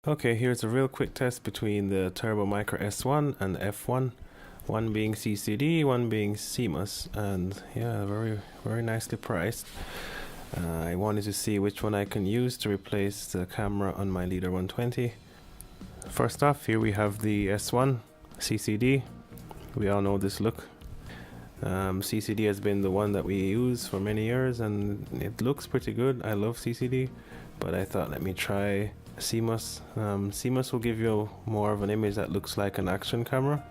Okay, here's a real quick test between the Turbo Micro S1 and the F1. One being CCD, one being CMOS, and yeah, very nicely priced. I wanted to see which one I can use to replace the camera on my Leader 120. First off, here we have the S1 CCD. We all know this look. CCD has been the one that we use for many years, and it looks pretty good. I love CCD, but I thought let me try CMOS. CMOS will give you more of an image that looks like an action camera,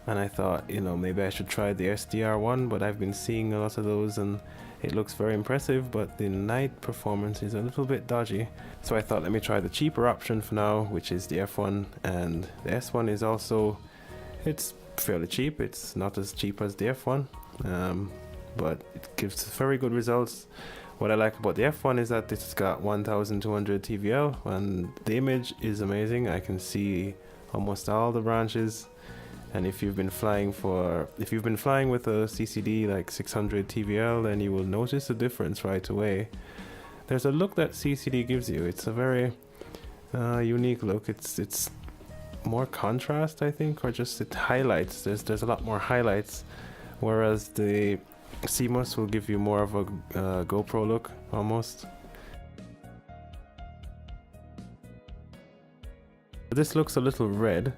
and I thought, you know, maybe I should try the SDR one, but I've been seeing a lot of those and it looks very impressive, but the night performance is a little bit dodgy. So I thought let me try the cheaper option for now, which is the F1, and the S1 is also, it's fairly cheap. It's not as cheap as the F1, but it gives very good results. What I like about the F1 is that it's got 1200 TVL and the image is amazing. I can see almost all the branches. And if you've been flying with a CCD like 600 TVL, then you will notice the difference right away. There's a look that CCD gives you. It's a very unique look. It's more contrast, I think, or just it highlights. There's a lot more highlights, whereas the CMOS will give you more of a GoPro look almost. This looks a little red.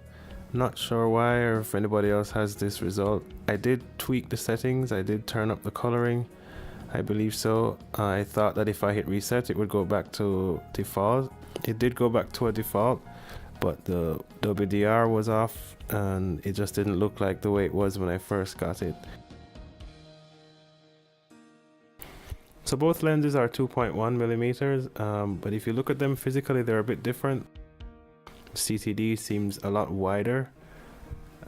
Not sure why, or if anybody else has this result. I did tweak the settings. I did turn up the coloring, I believe so. I thought that if I hit reset it would go back to default. It did go back to a default, but the WDR was off and it just didn't look like the way it was when I first got it. So both lenses are 2.1 millimeters, but if you look at them physically, they're a bit different. CCD seems a lot wider.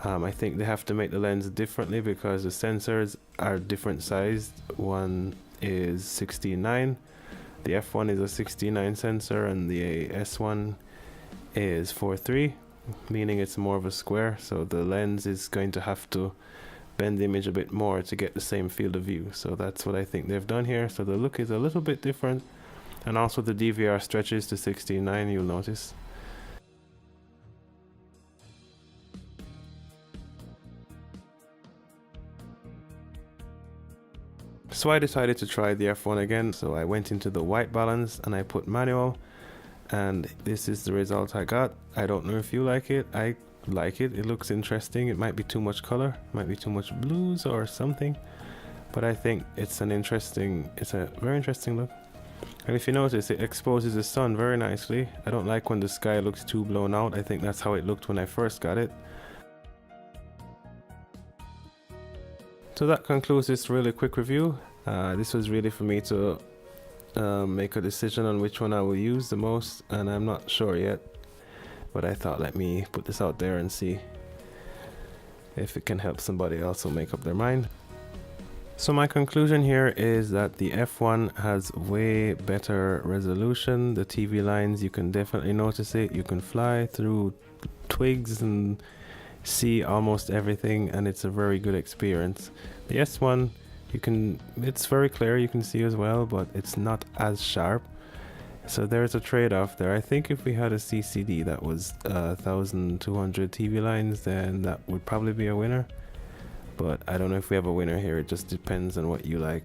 I think they have to make the lens differently because the sensors are different sized. One is 16:9, the F1 is a 16:9 sensor, and the S1 is 4:3, meaning it's more of a square, so the lens is going to have to bend the image a bit more to get the same field of view. So that's what I think they've done here. So the look is a little bit different, and also the DVR stretches to 16:9, you'll notice. So I decided to try the F1 again. So I went into the white balance and I put manual, and this is the result I got. I don't know if you like it. I like it. It looks interesting. It might be too much color, might be too much blues or something, but I think it's a very interesting look. And if you notice, it exposes the sun very nicely. I don't like when the sky looks too blown out. I think that's how it looked when I first got it. So that concludes this really quick review. This was really for me to make a decision on which one I will use the most, and I'm not sure yet, but I thought let me put this out there and see if it can help somebody else make up their mind. So my conclusion here is that the F1 has way better resolution. The TV lines, you can definitely notice it. You can fly through twigs and see almost everything, and it's a very good experience. The S1, it's very clear, you can see as well, but it's not as sharp. So there's a trade-off there. I think if we had a CCD that was 1200 TV lines, then that would probably be a winner. But I don't know if we have a winner here. It just depends on what you like.